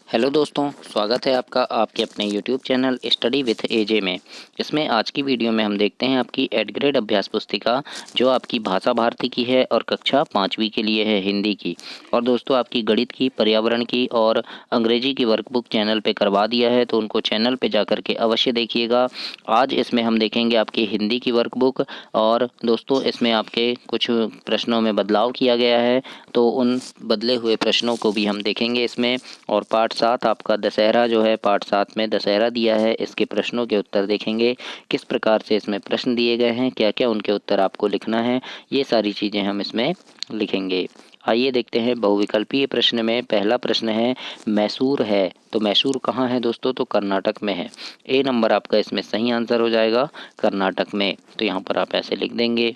Hello दोस्तों, स्वागत है आपका आपके अपने यूट्यूब चैनल स्टडी विथ एजे में। इसमें आज की वीडियो में हम देखते हैं आपकी एड ग्रेड अभ्यास पुस्तिका जो आपकी भाषा भारती की है और कक्षा 5वीं के लिए है हिंदी की। और दोस्तों आपकी गणित की, पर्यावरण की और अंग्रेजी की वर्कबुक चैनल पे करवा दिया है, तो उनको चैनल पे जा कर के अवश्य देखिएगा। आज इसमें हम देखेंगे आपकी हिंदी की वर्कबुक। और दोस्तों इसमें आपके कुछ प्रश्नों में बदलाव किया गया है, तो उन बदले हुए प्रश्नों को भी हम देखेंगे इसमें। और पार्ट 7 आपका दशहरा जो है, पार्ट 7 में दशहरा दिया है, इसके प्रश्नों के उत्तर देखेंगे। किस प्रकार से इसमें प्रश्न दिए गए हैं, क्या क्या उनके उत्तर आपको लिखना है, ये सारी चीज़ें हम इसमें लिखेंगे। आइए देखते हैं बहुविकल्पीय प्रश्न में। पहला प्रश्न है मैसूर है, तो मैसूर कहाँ है दोस्तों? तो कर्नाटक में है। ए नंबर आपका इसमें सही आंसर हो जाएगा, कर्नाटक में। तो यहाँ पर आप ऐसे लिख देंगे।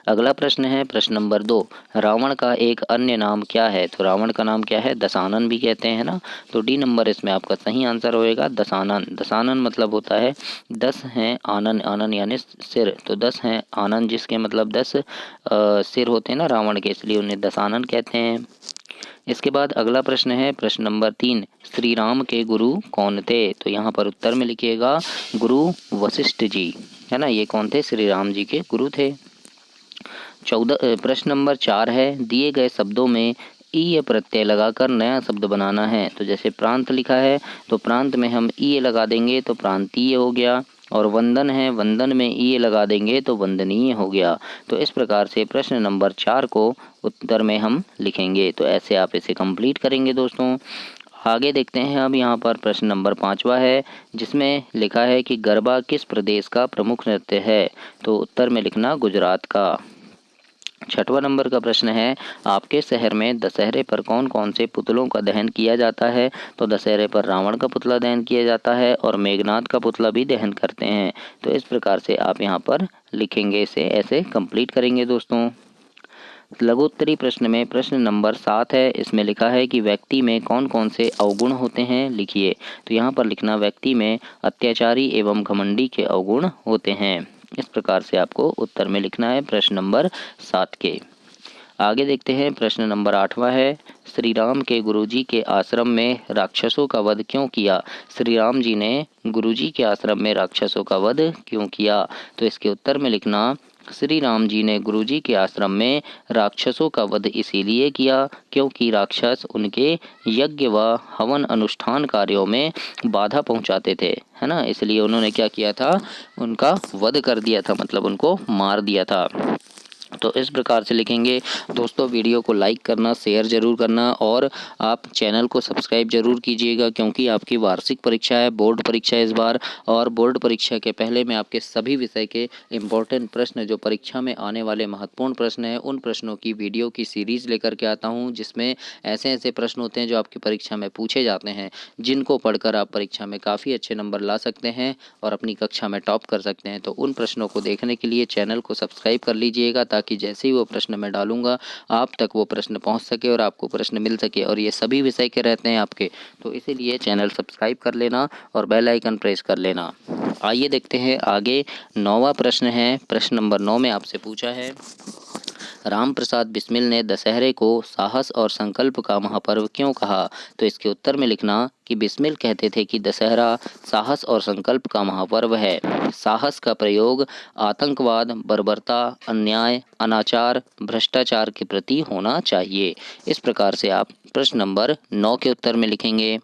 अगला प्रश्न है प्रश्न नंबर 2, रावण का एक अन्य नाम क्या है? तो रावण का नाम क्या है? दशानन भी कहते हैं ना। तो डी नंबर इसमें आपका सही आंसर होएगा, दशानन। दशानन मतलब होता है 10 हैं आनन, आनन यानी सिर, तो 10 हैं आनन जिसके मतलब 10 सिर होते हैं ना रावण के, इसलिए उन्हें दशानन कहते हैं। इसके बाद अगला प्रश्न है प्रश्न नंबर 3, श्री राम के गुरु कौन थे? तो यहाँ पर उत्तर में लिखिएगा गुरु वशिष्ठ जी, है ना। ये कौन थे? श्री राम जी के गुरु थे। प्रश्न नंबर 4 है, दिए गए शब्दों में ई प्रत्यय लगाकर नया शब्द बनाना है। तो जैसे प्रांत लिखा है, तो प्रांत में हम ई लगा देंगे तो प्रांतीय हो गया। और वंदन है, वंदन में ई लगा देंगे तो वंदनीय हो गया। तो इस प्रकार से प्रश्न नंबर 4 को उत्तर में हम लिखेंगे। तो ऐसे आप इसे कंप्लीट करेंगे दोस्तों। आगे देखते हैं अब यहाँ पर प्रश्न नंबर 5वां है, जिसमें लिखा है कि गरबा किस प्रदेश का प्रमुख नृत्य है? तो उत्तर में लिखना गुजरात का। 6वां नंबर का प्रश्न है, आपके शहर में दशहरे पर कौन कौन से पुतलों का दहन किया जाता है? तो दशहरे पर रावण का पुतला दहन किया जाता है और मेघनाथ का पुतला भी दहन करते हैं। तो इस प्रकार से आप यहाँ पर लिखेंगे, इसे ऐसे कंप्लीट करेंगे दोस्तों। लघुत्तरी प्रश्न में प्रश्न नंबर 7 है, इसमें लिखा है कि व्यक्ति में कौन कौन से अवगुण होते हैं, लिखिए। तो यहाँ पर लिखना व्यक्ति में अत्याचारी एवं घमंडी के अवगुण होते हैं। इस प्रकार से आपको उत्तर में लिखना है प्रश्न नंबर 7 के। आगे देखते हैं प्रश्न नंबर 8वां है, श्री राम के गुरुजी के आश्रम में राक्षसों का वध क्यों किया? श्री राम जी ने गुरुजी के आश्रम में राक्षसों का वध क्यों किया? तो इसके उत्तर में लिखना श्री राम जी ने गुरुजी के आश्रम में राक्षसों का वध इसीलिए किया क्योंकि राक्षस उनके यज्ञ व हवन अनुष्ठान कार्यों में बाधा पहुंचाते थे, है ना। इसलिए उन्होंने क्या किया था? उनका वध कर दिया था, मतलब उनको मार दिया था। तो इस प्रकार से लिखेंगे दोस्तों। वीडियो को लाइक करना, शेयर जरूर करना और आप चैनल को सब्सक्राइब जरूर कीजिएगा, क्योंकि आपकी वार्षिक परीक्षा है, बोर्ड परीक्षा इस बार। और बोर्ड परीक्षा के पहले मैं आपके सभी विषय के इम्पोर्टेंट प्रश्न, जो परीक्षा में आने वाले महत्वपूर्ण प्रश्न हैं, उन प्रश्नों की वीडियो की सीरीज़ लेकर के आता हूँ, जिसमें ऐसे ऐसे प्रश्न होते हैं जो आपकी परीक्षा में पूछे जाते हैं, जिनको पढ़कर आप परीक्षा में काफ़ी अच्छे नंबर ला सकते हैं और अपनी कक्षा में टॉप कर सकते हैं। तो उन प्रश्नों को देखने के लिए चैनल को सब्सक्राइब कर लीजिएगा, ताकि जैसे ही वो प्रश्न मैं डालूंगा आप तक वो प्रश्न पहुंच सके और आपको प्रश्न मिल सके। और ये सभी विषय के रहते हैं आपके, तो इसीलिए चैनल सब्सक्राइब कर लेना और बेल आइकन प्रेस कर लेना। आइए देखते हैं आगे। 9वां प्रश्न है, प्रश्न नंबर 9 में आपसे पूछा है, राम प्रसाद बिस्मिल ने दशहरे को साहस और संकल्प का महापर्व क्यों कहा? तो इसके उत्तर में लिखना कि बिस्मिल कहते थे कि दशहरा साहस और संकल्प का महापर्व है। साहस का प्रयोग आतंकवाद, बर्बरता, अन्याय, अनाचार, भ्रष्टाचार के प्रति होना चाहिए। इस प्रकार से आप प्रश्न नंबर 9 के उत्तर में लिखेंगे।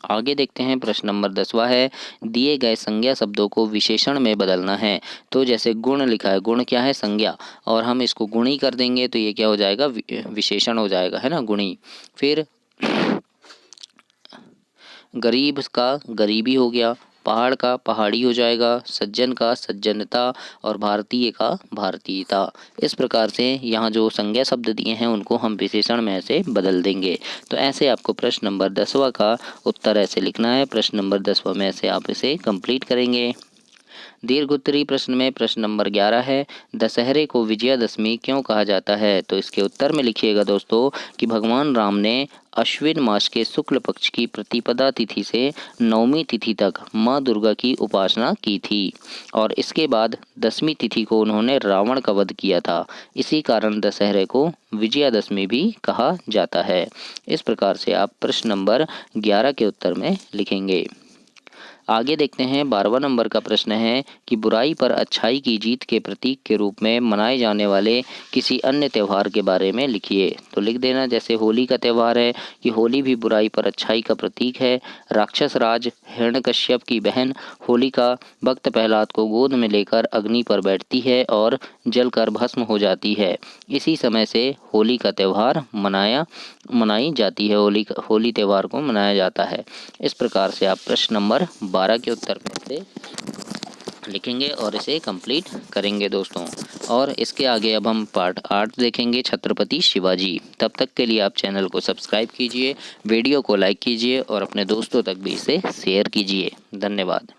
आगे देखते हैं प्रश्न नंबर 10वां है, दिए गए संज्ञा शब्दों को विशेषण में बदलना है। तो जैसे गुण लिखा है, गुण क्या है? संज्ञा, और हम इसको गुणी कर देंगे तो ये क्या हो जाएगा? विशेषण हो जाएगा, है ना, गुणी। फिर गरीब का गरीबी हो गया, पहाड़ का पहाड़ी हो जाएगा, सज्जन का सज्जनता और भारतीय का भारतीयता। इस प्रकार से यहाँ जो संज्ञा शब्द दिए हैं उनको हम विशेषण में ऐसे बदल देंगे। तो ऐसे आपको प्रश्न नंबर 10वां का उत्तर ऐसे लिखना है। प्रश्न नंबर 10वां में ऐसे आप इसे कंप्लीट करेंगे। दीर्घ उत्तरी प्रश्न में प्रश्न नंबर 11 है, दशहरे को विजयादशमी क्यों कहा जाता है? तो इसके उत्तर में लिखिएगा दोस्तों कि भगवान राम ने अश्विन मास के शुक्ल पक्ष की प्रतिपदा तिथि से नवमी तिथि तक माँ दुर्गा की उपासना की थी और इसके बाद दसवीं तिथि को उन्होंने रावण का वध किया था। इसी कारण दशहरे को विजयादशमी भी कहा जाता है। इस प्रकार से आप प्रश्न नंबर 11 के उत्तर में लिखेंगे। आगे देखते हैं 12वां नंबर का प्रश्न है कि बुराई पर अच्छाई की जीत के प्रतीक के रूप में मनाए जाने वाले किसी अन्य त्यौहार के बारे में लिखिए। तो लिख देना, जैसे होली का त्यौहार है कि होली भी बुराई पर अच्छाई का प्रतीक है। राक्षस राज हिरण्यकश्यप की बहन होलिका भक्त प्रहलाद को गोद में लेकर अग्नि पर बैठती है और जलकर भस्म हो जाती है। इसी समय से होली का त्यौहार मनाई जाती है, होली त्यौहार को मनाया जाता है। इस प्रकार से आप प्रश्न नंबर 12 के उत्तर में से लिखेंगे और इसे कंप्लीट करेंगे दोस्तों। और इसके आगे अब हम पार्ट 8 देखेंगे, छत्रपति शिवाजी। तब तक के लिए आप चैनल को सब्सक्राइब कीजिए, वीडियो को लाइक कीजिए और अपने दोस्तों तक भी इसे शेयर कीजिए। धन्यवाद।